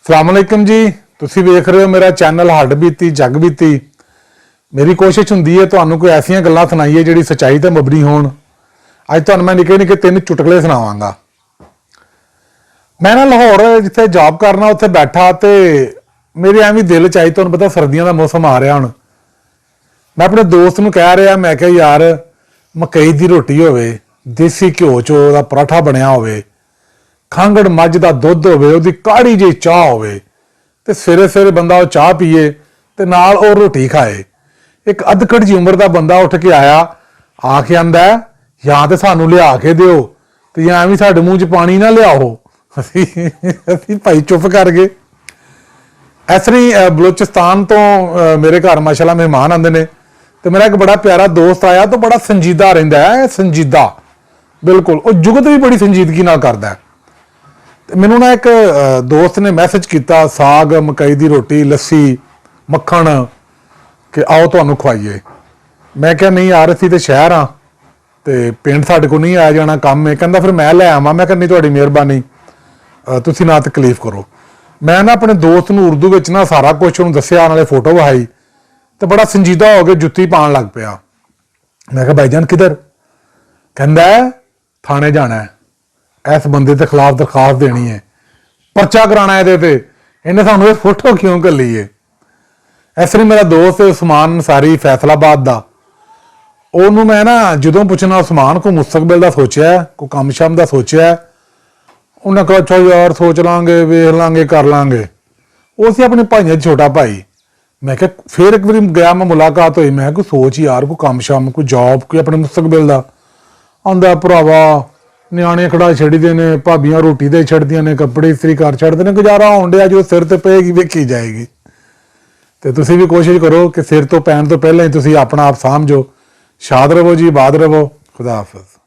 ਸਲਾਮੁਅਲੈਕਮ ਜੀ। ਤੁਸੀਂ ਵੇਖ ਰਹੇ ਹੋ ਮੇਰਾ ਚੈਨਲ ਹੱਡ ਬੀਤੀ ਜਗ ਬੀਤੀ। ਮੇਰੀ ਕੋਸ਼ਿਸ਼ ਹੁੰਦੀ ਹੈ ਤੁਹਾਨੂੰ ਕੋਈ ਐਸੀਆਂ ਗੱਲਾਂ ਸੁਣਾਈਏ ਜਿਹੜੀ ਸੱਚਾਈ ਤੇ ਮਬਨੀ ਹੋਣ। ਅੱਜ ਤੁਹਾਨੂੰ ਮੈਂ ਨਿੱਕੇ ਨਿੱਕੇ 3 ਚੁਟਕਲੇ ਸੁਣਾਵਾਂਗਾ। ਮੈਂ ਨਾ ਲਾਹੌਰ ਜਿੱਥੇ ਜੌਬ ਕਰਨਾ ਉੱਥੇ ਬੈਠਾ ਤੇ ਮੇਰੇ ਐਵੇਂ ਦਿਲ ਚ ਆਈ, ਤੁਹਾਨੂੰ ਪਤਾ ਸਰਦੀਆਂ ਦਾ ਮੌਸਮ ਆ ਰਿਹਾ ਹੁਣ। ਮੈਂ ਆਪਣੇ ਦੋਸਤ ਨੂੰ ਕਹਿ ਰਿਹਾ, ਮੈਂ ਕਿਹਾ ਯਾਰ ਮਕਈ ਦੀ ਰੋਟੀ ਹੋਵੇ, ਦੇਸੀ ਘਿਓ ਚ ਉਹਦਾ ਪਰਾਠਾ ਬਣਿਆ ਹੋਵੇ, ਖਾਂਗੜ ਮੱਝ ਦਾ ਦੁੱਧ ਹੋਵੇ, ਉਹਦੀ ਕਾੜੀ ਜਿਹੀ ਚਾਹ ਹੋਵੇ ਤੇ ਸਵੇਰੇ ਸਵੇਰੇ ਬੰਦਾ ਉਹ ਚਾਹ ਪੀਏ ਤੇ ਨਾਲ ਉਹ ਰੋਟੀ ਖਾਏ। ਇੱਕ ਅਧਕੜ ਜੀ ਉਮਰ ਦਾ ਬੰਦਾ ਉੱਠ ਕੇ ਆਇਆ, ਆ ਕੇ ਆਂਦਾ ਜਾਂ ਤੇ ਸਾਨੂੰ ਲਿਆ ਕੇ ਦਿਓ ਤੇ ਜਾਂ ਐਵੇਂ ਸਾਡੇ ਮੂੰਹ 'ਚ ਪਾਣੀ ਨਾ ਲਿਆਓ। ਅਸੀਂ ਭਾਈ ਚੁੱਪ ਕਰ ਗਏ। ਇਸ ਤਰ੍ਹਾਂ ਬਲੋਚਿਸਤਾਨ ਤੋਂ ਮੇਰੇ ਘਰ ਮਾਸ਼ਾਅੱਲਾ ਮਹਿਮਾਨ ਆਉਂਦੇ ਨੇ ਤੇ ਮੇਰਾ ਇੱਕ ਬੜਾ ਪਿਆਰਾ ਦੋਸਤ ਆਇਆ ਤਾਂ ਬੜਾ ਸੰਜੀਦਾ ਰਹਿੰਦਾ ਹੈ, ਸੰਜੀਦਾ ਬਿਲਕੁਲ। ਉਹ ਜੁਗਤ ਵੀ ਬੜੀ ਸੰਜੀਦਗੀ ਨਾਲ ਕਰਦਾ। ਮੈਨੂੰ ਨਾ ਇੱਕ ਦੋਸਤ ਨੇ ਮੈਸੇਜ ਕੀਤਾ, ਸਾਗ ਮਕਈ ਦੀ ਰੋਟੀ ਲੱਸੀ ਮੱਖਣ ਕਿ ਆਓ ਤੁਹਾਨੂੰ ਖਵਾਈਏ। ਮੈਂ ਕਿਹਾ ਨਹੀਂ ਯਾਰ ਅਸੀਂ ਤੇ ਸ਼ਹਿਰ ਆ ਤੇ ਪਿੰਡ ਸਾਡੇ ਕੋਲ ਨਹੀਂ ਆਇਆ ਜਾਣਾ, ਕੰਮ ਹੈ। ਕਹਿੰਦਾ ਫਿਰ ਮੈਂ ਲੈ ਆਵਾਂ। ਮੈਂ ਕਿਹਾ ਨਹੀਂ ਤੁਹਾਡੀ ਮਿਹਰਬਾਨੀ, ਤੁਸੀਂ ਨਾ ਤਕਲੀਫ ਕਰੋ। ਮੈਂ ਨਾ ਆਪਣੇ ਦੋਸਤ ਨੂੰ ਉਰਦੂ ਵਿੱਚ ਨਾ ਸਾਰਾ ਕੁਛ ਉਹਨੂੰ ਦੱਸਿਆ, ਨਾਲੇ ਫੋਟੋ ਵਿਖਾਈ ਤੇ ਬੜਾ ਸੰਜੀਦਾ ਹੋ ਕੇ ਜੁੱਤੀ ਪਾਉਣ ਲੱਗ ਪਿਆ। ਮੈਂ ਕਿਹਾ ਭਾਈਜਾਨ ਕਿੱਧਰ? ਕਹਿੰਦਾ ਥਾਣੇ ਜਾਣਾ, ਇਸ ਬੰਦੇ ਦੇ ਖਿਲਾਫ ਦਰਖਾਸਤ ਦੇਣੀ ਹੈ, ਪਰਚਾ ਕਰਾਉਣਾ ਇਹਦੇ ਤੇ, ਇਹਨੇ ਸਾਨੂੰ ਇਹ ਫੋਟੋ ਕਿਉਂ ਘੱਲੀ ਹੈ। ਇਸ ਤਰ੍ਹਾਂ ਮੇਰਾ ਦੋਸਤ ਉਸਮਾਨ ਅੰਸਾਰੀ ਫੈਸਲਾਬਾਦ ਦਾ, ਉਹਨੂੰ ਮੈਂ ਨਾ ਜਦੋਂ ਪੁੱਛਣਾ ਉਸਮਾਨ ਕੋਈ ਮੁਸਤਕਬਲ ਦਾ ਸੋਚਿਆ, ਕੋਈ ਕੰਮ ਸ਼ਮ ਦਾ ਸੋਚਿਆ, ਉਹਨੇ ਕਿਹਾ ਅੱਛਾ ਯਾਰ ਸੋਚ ਲਾਂਗੇ, ਵੇਖ ਲਾਂਗੇ, ਕਰ ਲਾਂਗੇ। ਉਹ ਸੀ ਆਪਣੇ ਭਾਈਆਂ 'ਚ ਛੋਟਾ ਭਾਈ। ਮੈਂ ਕਿਹਾ ਫਿਰ ਇੱਕ ਵਾਰੀ ਗਿਆ, ਮੈਂ ਮੁਲਾਕਾਤ ਹੋਈ, ਮੈਂ ਕੋਈ ਸੋਚ ਯਾਰ ਕੋਈ ਕੰਮ ਸ਼ਮ, ਕੋਈ ਜੌਬ, ਕੋਈ ਆਪਣੇ ਮੁਸਤਕਬਲ ਦਾ। ਆਉਂਦਾ ਭਰਾਵਾ ਨਿਆਣੇ ਖੜਾ ਛੱਡਦੇ ਨੇ, ਭਾਬੀਆਂ ਰੋਟੀ ਦੇ ਛੱਡਦੀਆਂ ਨੇ, ਕੱਪੜੇ ਇਸਤਰੀ ਕਰ ਛੱਡਦੇ ਨੇ, ਗੁਜ਼ਾਰਾ ਹੋਣ ਡਿਆ, ਜੋ ਸਿਰ ਤੇ ਪਏਗੀ ਵੇਖੀ ਜਾਏਗੀ। ਤੇ ਤੁਸੀਂ ਵੀ ਕੋਸ਼ਿਸ਼ ਕਰੋ ਕਿ ਸਿਰ ਤੋਂ ਪੈਣ ਤੋਂ ਪਹਿਲਾਂ ਹੀ ਤੁਸੀਂ ਆਪਣਾ ਆਪ ਸਾਂਭੋ। ਸ਼ਾਦ ਰਵੋ ਜੀ, ਬਾਦ ਰਵੋ। ਖੁਦਾ ਹਾਫਿਜ਼।